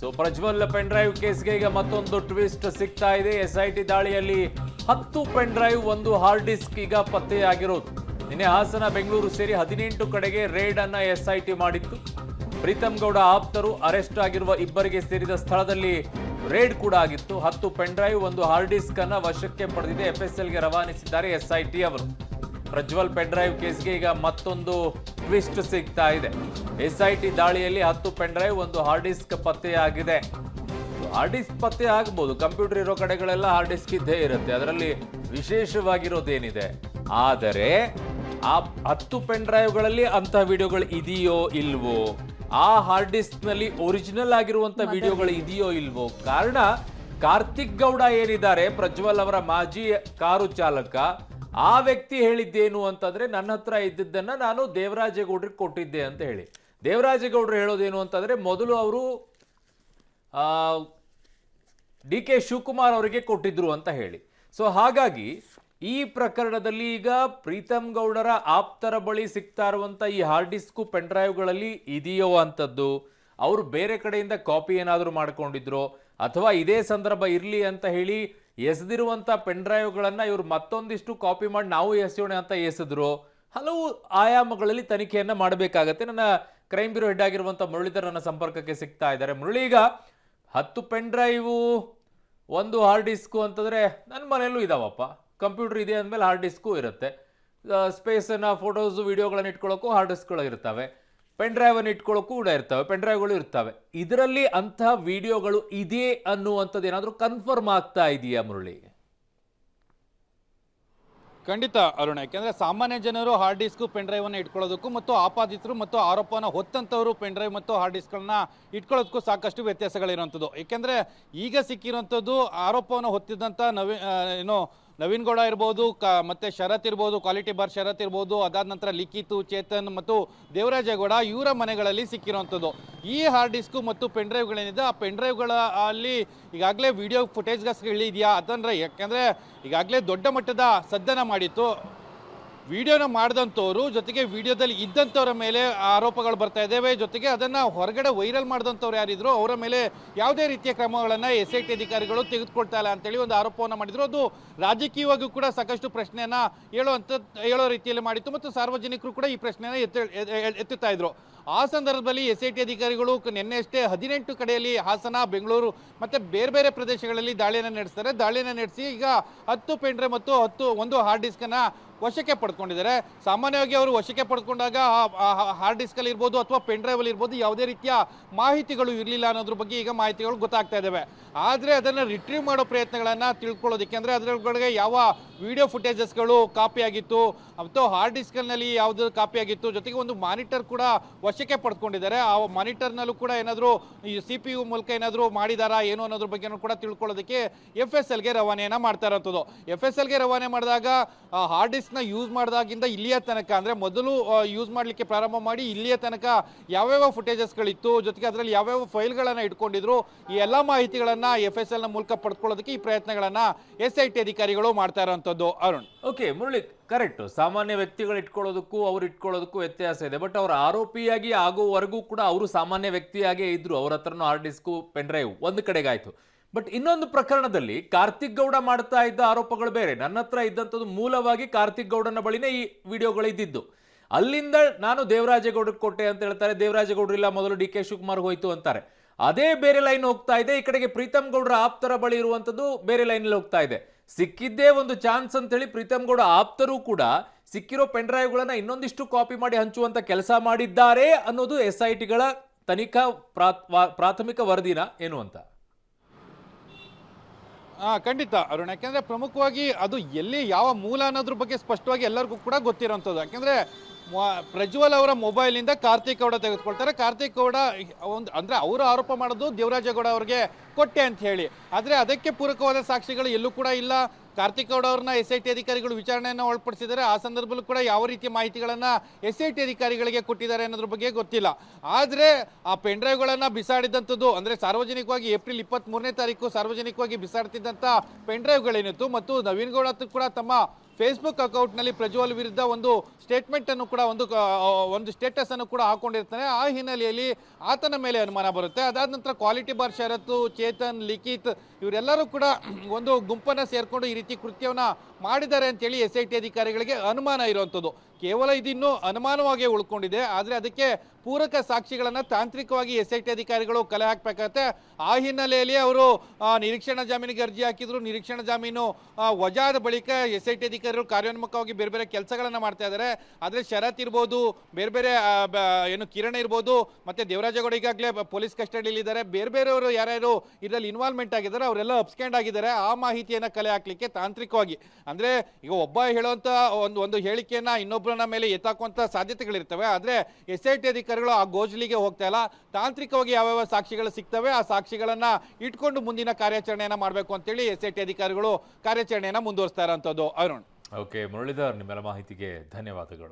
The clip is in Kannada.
ಸೊ ಪ್ರಜ್ವಲ್ ಪೆನ್ ಡ್ರೈವ್ ಕೇಸ್ಗೆ ಈಗ ಮತ್ತೊಂದು ಟ್ವಿಸ್ಟ್ ಸಿಗ್ತಾ ಇದೆ. ಎಸ್ಐಟಿ ದಾಳಿಯಲ್ಲಿ 10 ಪೆನ್ ಡ್ರೈವ್, ಒಂದು ಹಾರ್ಡ್ ಡಿಸ್ಕ್ ಈಗ ಪತ್ತೆಯಾಗಿರೋದು. ನಿನ್ನೆ ಹಾಸನ, ಬೆಂಗಳೂರು ಸೇರಿ 18 ಕಡೆಗೆ ರೇಡ್ ಅನ್ನ ಎಸ್ಐಟಿ ಮಾಡಿತ್ತು. ಪ್ರೀತಮ್ ಗೌಡ ಆಪ್ತರು ಅರೆಸ್ಟ್ ಆಗಿರುವ ಇಬ್ಬರಿಗೆ ಸೇರಿದ ಸ್ಥಳದಲ್ಲಿ ರೇಡ್ ಕೂಡ ಆಗಿತ್ತು. 10 ಪೆನ್ ಡ್ರೈವ್, ಒಂದು ಹಾರ್ಡ್ ಡಿಸ್ಕ್ ಅನ್ನ ವಶಕ್ಕೆ ಪಡೆದಿದೆ. ಎಫ್ಎಸ್ಎಲ್ಗೆ ರವಾನಿಸಿದ್ದಾರೆ ಎಸ್ಐಟಿ ಅವರು. ಪ್ರಜ್ವಲ್ ಪೆನ್ ಡ್ರೈವ್ ಕೇಸ್ಗೆ ಈಗ ಮತ್ತೊಂದು ಟ್ವಿಸ್ಟ್ ಸಿಗ್ತಾ ಇದೆ. ಎಸ್ಐಟಿ ದಾಳಿಯಲ್ಲಿ 10 ಪೆನ್ ಡ್ರೈವ್, ಒಂದು ಹಾರ್ಡ್ ಡಿಸ್ಕ್ ಪತ್ತೆಯಾಗಿದೆ. ಹಾರ್ಡ್ ಡಿಸ್ಕ್ ಪತ್ತೆ ಆಗಬಹುದು, ಕಂಪ್ಯೂಟರ್ ಇರೋ ಕಡೆಗಳೆಲ್ಲ ಹಾರ್ಡ್ ಡಿಸ್ಕ್ ಇದ್ದೇ ಇರುತ್ತೆ, ಅದರಲ್ಲಿ ವಿಶೇಷವಾಗಿರೋದೇನಿದೆ. ಆದರೆ ಆ 10 ಪೆನ್ ಡ್ರೈವ್ಗಳಲ್ಲಿ ಅಂತ ವಿಡಿಯೋಗಳು ಇದೆಯೋ ಇಲ್ವೋ, ಆ ಹಾರ್ಡ್ ಡಿಸ್ಕ್ ನಲ್ಲಿ ಒರಿಜಿನಲ್ ಆಗಿರುವಂತ ವಿಡಿಯೋಗಳು ಇದೆಯೋ ಇಲ್ವೋ. ಕಾರಣ ಕಾರ್ತಿಕ್ ಗೌಡ ಏನಿದ್ದಾರೆ, ಪ್ರಜ್ವಲ್ ಅವರ ಮಾಜಿ ಕಾರು ಚಾಲಕ, ಆ ವ್ಯಕ್ತಿ ಹೇಳಿದ್ದೇನು ಅಂತಂದ್ರೆ, ನನ್ನ ಹತ್ರ ಇದ್ದಿದ್ದನ್ನ ನಾನು ದೇವರಾಜೇಗೌಡರಿಗೆ ಕೊಟ್ಟಿದ್ದೆ ಅಂತ ಹೇಳಿ. ದೇವರಾಜೇಗೌಡರು ಹೇಳೋದೇನು ಅಂತಂದ್ರೆ, ಮೊದಲು ಅವರು ಡಿ ಕೆ ಶಿವಕುಮಾರ್ ಅವರಿಗೆ ಕೊಟ್ಟಿದ್ರು ಅಂತ ಹೇಳಿ. ಸೊ ಹಾಗಾಗಿ ಈ ಪ್ರಕರಣದಲ್ಲಿ ಈಗ ಪ್ರೀತಮ್ ಗೌಡರ ಆಪ್ತರ ಬಳಿ ಸಿಗ್ತಾ ಇರುವಂತ ಈ ಹಾರ್ಡ್ ಡಿಸ್ಕ್ ಪೆನ್ ಡ್ರೈವ್ಗಳಲ್ಲಿ ಇದೆಯೋ ಅಂತದ್ದು, ಅವರು ಬೇರೆ ಕಡೆಯಿಂದ ಕಾಪಿ ಏನಾದರೂ ಮಾಡ್ಕೊಂಡಿದ್ರು, ಅಥವಾ ಇದೇ ಸಂದರ್ಭ ಇರಲಿ ಅಂತ ಹೇಳಿ ಎಸೆದಿರುವಂಥ ಪೆನ್ ಡ್ರೈವ್ಗಳನ್ನು ಇವರು ಮತ್ತೊಂದಿಷ್ಟು ಕಾಪಿ ಮಾಡಿ ನಾವು ಎಸೆಯೋಣ ಅಂತ ಎಸೆದ್ರು. ಹಲವು ಆಯಾಮಗಳಲ್ಲಿ ತನಿಖೆಯನ್ನು ಮಾಡಬೇಕಾಗತ್ತೆ. ನನ್ನ ಕ್ರೈಮ್ ಬ್ಯೂರೋ ಹೆಡ್ ಆಗಿರುವಂಥ ಮುರಳೀಧರ್ ನನ್ನ ಸಂಪರ್ಕಕ್ಕೆ ಸಿಗ್ತಾ ಇದ್ದಾರೆ. ಮುರಳಿ, ಈಗ 10 ಪೆನ್ ಡ್ರೈವು, ಒಂದು ಹಾರ್ಡ್ ಡಿಸ್ಕು ಅಂತಂದರೆ ನನ್ನ ಮನೆಯಲ್ಲೂ ಇದಾವಪ್ಪ. ಕಂಪ್ಯೂಟರ್ ಇದೆ ಅಂದಮೇಲೆ ಹಾರ್ಡ್ ಡಿಸ್ಕು ಇರುತ್ತೆ. ಸ್ಪೇಸನ್ನು, ಫೋಟೋಸು, ವಿಡಿಯೋಗಳನ್ನು ಇಟ್ಕೊಳ್ಳೋಕ್ಕೂ ಹಾರ್ಡ್ ಡಿಸ್ಕ್ಗಳು ಇರ್ತವೆ. ಪೆನ್ ಡ್ರೈವನ್ನು ಇಟ್ಕೊಳ್ಳೋಕ್ಕೂ ಕೂಡ ಇರ್ತವೆ, ಪೆನ್ ಡ್ರೈವ್ಗಳು ಇರ್ತವೆ. ಇದರಲ್ಲಿ ಅಂತಹ ವಿಡಿಯೋಗಳು ಇದೆ ಅನ್ನುವಂಥದ್ದು ಏನಾದರೂ ಕನ್ಫರ್ಮ್ ಆಗ್ತಾ ಇದೆಯಾ ಮುರಳಿ? ಖಂಡಿತ ಅರುಣ, ಯಾಕೆಂದ್ರೆ ಸಾಮಾನ್ಯ ಜನರು ಹಾರ್ಡ್ ಡಿಸ್ಕ್ ಪೆನ್ ಡ್ರೈವ್ ಅನ್ನು ಇಟ್ಕೊಳ್ಳೋದಕ್ಕೂ ಮತ್ತು ಆಪಾದಿತರು ಮತ್ತು ಆರೋಪನ ಹೊತ್ತಂತವರು ಪೆನ್ ಡ್ರೈವ್ ಮತ್ತು ಹಾರ್ಡ್ ಡಿಸ್ಕ್ಗಳನ್ನ ಇಟ್ಕೊಳ್ಳೋದಕ್ಕೂ ಸಾಕಷ್ಟು ವ್ಯತ್ಯಾಸಗಳಿರುವಂಥದ್ದು. ಏಕೆಂದ್ರೆ ಈಗ ಸಿಕ್ಕಿರುವಂಥದ್ದು ಆರೋಪವನ್ನು ಹೊತ್ತಿದ್ದಂಥ ನವೀನ್ ಗೌಡ ಇರ್ಬೋದು, ಮತ್ತೆ ಶರತ್ ಇರ್ಬೋದು, ಕ್ವಾಲಿಟಿ ಬಾರ್ ಶರತ್ ಇರ್ಬೋದು, ಅದಾದ ನಂತರ ಲಿಖಿತ್, ಚೇತನ್ ಮತ್ತು ದೇವರಾಜೇಗೌಡ, ಇವರ ಮನೆಗಳಲ್ಲಿ ಸಿಕ್ಕಿರುವಂಥದ್ದು. ಈ ಹಾರ್ಡ್ ಡಿಸ್ಕ್ ಮತ್ತು ಪೆನ್ ಡ್ರೈವ್ಗಳೇನಿದೆ, ಆ ಪೆನ್ ಡ್ರೈವ್ಗಳ ಅಲ್ಲಿ ಈಗಾಗಲೇ ವಿಡಿಯೋ ಫುಟೇಜ್ಗಳಿದೆಯಾ ಅಂತಂದ್ರೆ, ಯಾಕೆಂದ್ರೆ ಈಗಾಗಲೇ ದೊಡ್ಡ ಮಟ್ಟದ ಸದ್ದನ ಮಾಡಿತ್ತು. ವಿಡಿಯೋನ ಮಾಡಿದಂಥವ್ರು ಜೊತೆಗೆ ವಿಡಿಯೋದಲ್ಲಿ ಇದ್ದಂಥವ್ರ ಮೇಲೆ ಆರೋಪಗಳು ಬರ್ತಾ ಇದ್ದಾವೆ. ಜೊತೆಗೆ ಅದನ್ನು ಹೊರಗಡೆ ವೈರಲ್ ಮಾಡಿದಂಥವ್ರು ಯಾರಿದ್ರು ಅವರ ಮೇಲೆ ಯಾವುದೇ ರೀತಿಯ ಕ್ರಮಗಳನ್ನು SIT ಅಧಿಕಾರಿಗಳು ತೆಗೆದುಕೊಳ್ತಾ ಇಲ್ಲ ಅಂತೇಳಿ ಒಂದು ಆರೋಪವನ್ನು ಮಾಡಿದ್ರು. ಅದು ರಾಜಕೀಯವಾಗಿಯೂ ಕೂಡ ಸಾಕಷ್ಟು ಪ್ರಶ್ನೆಯನ್ನು ಹೇಳೋ ರೀತಿಯಲ್ಲಿ ಮಾಡಿತ್ತು ಮತ್ತು ಸಾರ್ವಜನಿಕರು ಕೂಡ ಈ ಪ್ರಶ್ನೆಯನ್ನು ಎತ್ತುತ್ತಾ ಇದ್ರು. ಆ ಸಂದರ್ಭದಲ್ಲಿ SIT ಅಧಿಕಾರಿಗಳು ನಿನ್ನೆಷ್ಟೇ 18 ಕಡೆಯಲ್ಲಿ ಹಾಸನ, ಬೆಂಗಳೂರು ಮತ್ತು ಬೇರೆ ಬೇರೆ ಪ್ರದೇಶಗಳಲ್ಲಿ ದಾಳಿಯನ್ನು ನಡೆಸ್ತಾರೆ. ದಾಳಿಯನ್ನು ನಡೆಸಿ ಈಗ 10 ಪೆನ್ ಡ್ರೈವ್ ಮತ್ತು ಒಂದು ಹಾರ್ಡ್ ಡಿಸ್ಕನ್ನು ವಶಕ್ಕೆ ಪಡ್ಕೊಂಡಿದ್ದಾರೆ. ಸಾಮಾನ್ಯವಾಗಿ ಅವರು ವಶಕ್ಕೆ ಪಡ್ಕೊಂಡಾಗ ಹಾರ್ಡ್ ಡಿಸ್ಕ್ ಅಲ್ಲಿ ಇರ್ಬೋದು ಅಥವಾ ಪೆನ್ ಡ್ರೈವ್ ಅಲ್ಲಿ ಇರ್ಬೋದು ಯಾವುದೇ ರೀತಿಯ ಮಾಹಿತಿಗಳು ಇರಲಿಲ್ಲ ಅನ್ನೋದ್ರ ಬಗ್ಗೆ ಈಗ ಮಾಹಿತಿಗಳು ಗೊತ್ತಾಗ್ತಾ ಇದ್ದಾವೆ. ಆದರೆ ಅದನ್ನು ರಿಟ್ರೀವ್ ಮಾಡೋ ಪ್ರಯತ್ನಗಳನ್ನು ತಿಳ್ಕೊಳ್ಳೋದಕ್ಕೆ, ಅಂದರೆ ಅದರೊಳಗೆ ಯಾವ ವಿಡಿಯೋ ಫುಟೇಜಸ್ಗಳು ಕಾಪಿ ಆಗಿತ್ತು ಮತ್ತು ಹಾರ್ಡ್ ಡಿಸ್ಕ್ನಲ್ಲಿ ಯಾವುದು ಕಾಪಿ ಆಗಿತ್ತು, ಜೊತೆಗೆ ಒಂದು ಮಾನಿಟರ್ ಕೂಡ ವಶಕ್ಕೆ ಪಡ್ಕೊಂಡಿದ್ದಾರೆ. ಆ ಮಾನಿಟರ್ನಲ್ಲೂ ಕೂಡ ಏನಾದರೂ ಈ CPU ಮೂಲಕ ಏನಾದರೂ ಮಾಡಿದಾರಾ ಏನು ಅನ್ನೋದ್ರ ಬಗ್ಗೆ ಕೂಡ ತಿಳ್ಕೊಳ್ಳೋದಕ್ಕೆ FSLಗೆ ರವಾನೆಯನ್ನು ಮಾಡ್ತಾ ಇರೋಂಥದ್ದು. FSLಗೆ ರವಾನೆ ಮಾಡಿದಾಗ ಹಾರ್ಡ್ ಡಿಸ್ಕ್ ಯೂಸ್ ಮಾಡಿದಾಗಿಂದ ಇಲ್ಲಿಯ ತನಕ, ಅಂದ್ರೆ ಮೊದಲು ಯೂಸ್ ಮಾಡಲಿಕ್ಕೆ ಪ್ರಾರಂಭ ಮಾಡಿ ಇಲ್ಲಿಯ ತನಕ ಯಾವ್ಯಾವ ಫುಟೇಜಸ್ಗಳಿತ್ತು, ಜೊತೆಗೆ ಅದರಲ್ಲಿ ಯಾವ್ಯಾವ ಫೈಲ್ಗಳನ್ನು ಇಟ್ಕೊಂಡಿದ್ರು, ಈ ಎಲ್ಲ ಮಾಹಿತಿಗಳನ್ನ FSL ನ ಮೂಲಕ ಪಡ್ಕೊಳ್ಳೋದಕ್ಕೆ ಈ ಪ್ರಯತ್ನಗಳನ್ನ SIT ಅಧಿಕಾರಿಗಳು ಮಾಡ್ತಾ ಇರೋಂಥದ್ದು. Arun, okay Murali, correct. ಸಾಮಾನ್ಯ ವ್ಯಕ್ತಿಗಳು ಇಟ್ಕೊಳ್ಳೋದಕ್ಕೂ ಅವ್ರು ಇಟ್ಕೊಳ್ಳೋದಕ್ಕೂ ವ್ಯತ್ಯಾಸ ಇದೆ. ಬಟ್ ಅವ್ರ ಆರೋಪಿಯಾಗಿ ಆಗೋವರೆಗೂ ಕೂಡ ಅವರು ಸಾಮಾನ್ಯ ವ್ಯಕ್ತಿಯಾಗೇ ಇದ್ರು. ಅವ್ರ ಹತ್ರನೂ ಹಾರ್ಡ್ ಡಿಸ್ಕು ಪೆನ್ ಡ್ರೈವ್ ಒಂದು ಕಡೆಗಾಯ್ತು. ಬಟ್ ಇನ್ನೊಂದು ಪ್ರಕರಣದಲ್ಲಿ ಕಾರ್ತಿಕ್ ಗೌಡ ಮಾಡ್ತಾ ಇದ್ದ ಆರೋಪಗಳು ಬೇರೆ. ನನ್ನ ಹತ್ರ ಇದ್ದಂಥದ್ದು ಮೂಲವಾಗಿ ಕಾರ್ತಿಕ್ ಗೌಡನ ಬಳಿನೇ ಈ ವಿಡಿಯೋಗಳು ಇದ್ದಿದ್ದು. ಅಲ್ಲಿಂದ ನಾನು ದೇವರಾಜೇಗೌಡರಿಗೆ ಕೊಟ್ಟೆ ಅಂತ ಹೇಳ್ತಾರೆ. ದೇವರಾಜೇಗೌಡರು ಇಲ್ಲ, ಮೊದಲು ಡಿ ಕೆ ಶಿವಕುಮಾರ್ ಹೋಯ್ತು ಅಂತಾರೆ. ಅದೇ ಬೇರೆ ಲೈನ್ ಹೋಗ್ತಾ ಇದೆ. ಈ ಕಡೆಗೆ ಪ್ರೀತಮ್ ಗೌಡರ ಆಪ್ತರ ಬಳಿ ಇರುವಂಥದ್ದು ಬೇರೆ ಲೈನಲ್ಲಿ ಹೋಗ್ತಾ ಇದೆ. ಸಿಕ್ಕಿದ್ದೇ ಒಂದು ಚಾನ್ಸ್ ಅಂತೇಳಿ ಪ್ರೀತಮ್ ಗೌಡ ಆಪ್ತರು ಕೂಡ ಸಿಕ್ಕಿರೋ ಪೆನ್ ಡ್ರೈವ್ಗಳನ್ನ ಇನ್ನೊಂದಿಷ್ಟು ಕಾಪಿ ಮಾಡಿ ಹಂಚುವಂತ ಕೆಲಸ ಮಾಡಿದ್ದಾರೆ ಅನ್ನೋದು SITಗಳ ತನಿಖಾ ಪ್ರಾಥಮಿಕ ವರದಿನ ಏನು ಅಂತ. ಖಂಡಿತ ಅರುಣ್, ಯಾಕೆಂದ್ರೆ ಪ್ರಮುಖವಾಗಿ ಅದು ಎಲ್ಲಿ ಯಾವ ಮೂಲ ಅನ್ನೋದ್ರ ಬಗ್ಗೆ ಸ್ಪಷ್ಟವಾಗಿ ಎಲ್ಲರಿಗೂ ಕೂಡ ಗೊತ್ತಿರೋಂಥದ್ದು. ಯಾಕೆಂದ್ರೆ ಪ್ರಜ್ವಲ್ ಅವರ ಮೊಬೈಲಿಂದ ಕಾರ್ತಿಕ್ ಗೌಡ ತೆಗೆದುಕೊಳ್ತಾರೆ. ಕಾರ್ತಿಕ್ ಗೌಡ ಅಂದ್ರೆ ಅವರು ಆರೋಪ ಮಾಡೋದು ದೇವರಾಜೇಗೌಡ ಅವರಿಗೆ ಕೊಟ್ಟೆ ಅಂತ ಹೇಳಿ. ಆದರೆ ಅದಕ್ಕೆ ಪೂರಕವಾದ ಸಾಕ್ಷಿಗಳು ಎಲ್ಲೂ ಕೂಡ ಇಲ್ಲ. ಕಾರ್ತಿಕ್ ಗೌಡ ಅವ್ರನ್ನ SIT ಅಧಿಕಾರಿಗಳು ವಿಚಾರಣೆಯನ್ನು ಒಳಪಡಿಸಿದ್ದಾರೆ. ಆ ಸಂದರ್ಭದಲ್ಲೂ ಕೂಡ ಯಾವ ರೀತಿಯ ಮಾಹಿತಿಗಳನ್ನು SIT ಅಧಿಕಾರಿಗಳಿಗೆ ಕೊಟ್ಟಿದ್ದಾರೆ ಅನ್ನೋದ್ರ ಬಗ್ಗೆ ಗೊತ್ತಿಲ್ಲ. ಆದರೆ ಆ ಪೆನ್ ಡ್ರೈವ್ಗಳನ್ನು ಬಿಸಾಡಿದಂಥದ್ದು, ಅಂದರೆ ಸಾರ್ವಜನಿಕವಾಗಿ ಏಪ್ರಿಲ್ 23ನೇ ತಾರೀಕು ಸಾರ್ವಜನಿಕವಾಗಿ ಬಿಸಾಡ್ತಿದ್ದಂಥ ಪೆನ್ ಡ್ರೈವ್ಗಳೇನಿತ್ತು ಮತ್ತು ನವೀನ್ ಗೌಡ ಕೂಡ ತಮ್ಮ ಫೇಸ್ಬುಕ್ ಅಕೌಂಟ್ನಲ್ಲಿ ಪ್ರಜ್ವಲ್ ವಿರುದ್ಧ ಒಂದು ಸ್ಟೇಟ್ಮೆಂಟ್ ಅನ್ನು ಕೂಡ ಒಂದು ಸ್ಟೇಟಸ್ ಅನ್ನು ಕೂಡ ಹಾಕೊಂಡಿರ್ತಾನೆ. ಆ ಹಿನ್ನೆಲೆಯಲ್ಲಿ ಆತನ ಮೇಲೆ ಅನುಮಾನ ಬರುತ್ತೆ. ಅದಾದ ನಂತರ ಕ್ವಾಲಿಟಿ ಬಾರ್ ಶರತ್, ಚೇತನ್, ಲಿಖಿತ್ ಇವರೆಲ್ಲರೂ ಕೂಡ ಒಂದು ಗುಂಪನ್ನು ಸೇರ್ಕೊಂಡು ಈ ರೀತಿ ಕೃತ್ಯವನ್ನ ಮಾಡಿದ್ದಾರೆ ಅಂತೇಳಿ SIT ಅಧಿಕಾರಿಗಳಿಗೆ ಅನುಮಾನ ಇರುವಂಥದ್ದು. ಕೇವಲ ಇದಿನ್ನೂ ಅನುಮಾನವಾಗಿ ಉಳ್ಕೊಂಡಿದೆ. ಆದರೆ ಅದಕ್ಕೆ ಪೂರಕ ಸಾಕ್ಷಿಗಳನ್ನು ತಾಂತ್ರಿಕವಾಗಿ SIT ಅಧಿಕಾರಿಗಳು ಕಲೆ ಹಾಕಬೇಕಾಗತ್ತೆ. ಆ ಹಿನ್ನೆಲೆಯಲ್ಲಿ ಅವರು ನಿರೀಕ್ಷಣಾ ಜಾಮೀನಿಗೆ ಅರ್ಜಿ ಹಾಕಿದ್ರು. ನಿರೀಕ್ಷಣಾ ಜಾಮೀನು ವಜಾದ ಬಳಿಕ SIT ಅಧಿಕಾರಿಗಳು ಕಾರ್ಯೋನ್ಮುಖವಾಗಿ ಬೇರೆ ಬೇರೆ ಕೆಲಸಗಳನ್ನು ಮಾಡ್ತಾ ಇದ್ದಾರೆ. ಆದರೆ ಶರತ್ ಇರ್ಬೋದು, ಬೇರೆ ಬೇರೆ ಏನು ಕಿರಣ್ ಇರ್ಬೋದು, ಮತ್ತೆ ದೇವರಾಜಗೌಡ ಈಗಾಗಲೇ ಪೊಲೀಸ್ ಕಸ್ಟಡಿಯಲ್ಲಿ ಇದ್ದಾರೆ. ಬೇರೆ ಬೇರೆಯವರು ಯಾರ್ಯಾರು ಇದರಲ್ಲಿ ಇನ್ವಾಲ್ವ್ಮೆಂಟ್ ಆಗಿದ್ದಾರೆ ಅವರೆಲ್ಲ ಅಬ್ಸ್ಕ್ಯಾಂಡ್ ಆಗಿದ್ದಾರೆ. ಆ ಮಾಹಿತಿಯನ್ನು ಕಲೆ ಹಾಕ್ಲಿಕ್ಕೆ ತಾಂತ್ರಿಕವಾಗಿ, ಅಂದ್ರೆ ಈಗ ಒಬ್ಬ ಹೇಳುವಂತ ಒಂದು ಹೇಳಿಕೆಯನ್ನ ಇನ್ನೊಬ್ಬರನ್ನ ಮೇಲೆ ಎತ್ತಾಕುವಂತ ಸಾಧ್ಯತೆಗಳಿರ್ತವೆ. ಆದ್ರೆ SIT ಅಧಿಕಾರಿಗಳು ಆ ಗೋಜಲಿಗೆ ಹೋಗ್ತಾ ಇಲ್ಲ. ತಾಂತ್ರಿಕವಾಗಿ ಯಾವ್ಯಾವ ಸಾಕ್ಷಿಗಳು ಸಿಗ್ತವೆ ಆ ಸಾಕ್ಷಿಗಳನ್ನ ಇಟ್ಕೊಂಡು ಮುಂದಿನ ಕಾರ್ಯಾಚರಣೆಯನ್ನ ಮಾಡಬೇಕು ಅಂತೇಳಿ SIT ಅಧಿಕಾರಿಗಳು ಕಾರ್ಯಾಚರಣೆಯನ್ನ ಮುಂದುವರಿಸ್ತಾ ಇರೋಂಥದ್ದು. ಅರುಣ್. ಓಕೆ ಮುರಳೀಧರ್, ನಿಮ್ಮೆಲ್ಲ ಮಾಹಿತಿಗೆ ಧನ್ಯವಾದಗಳು.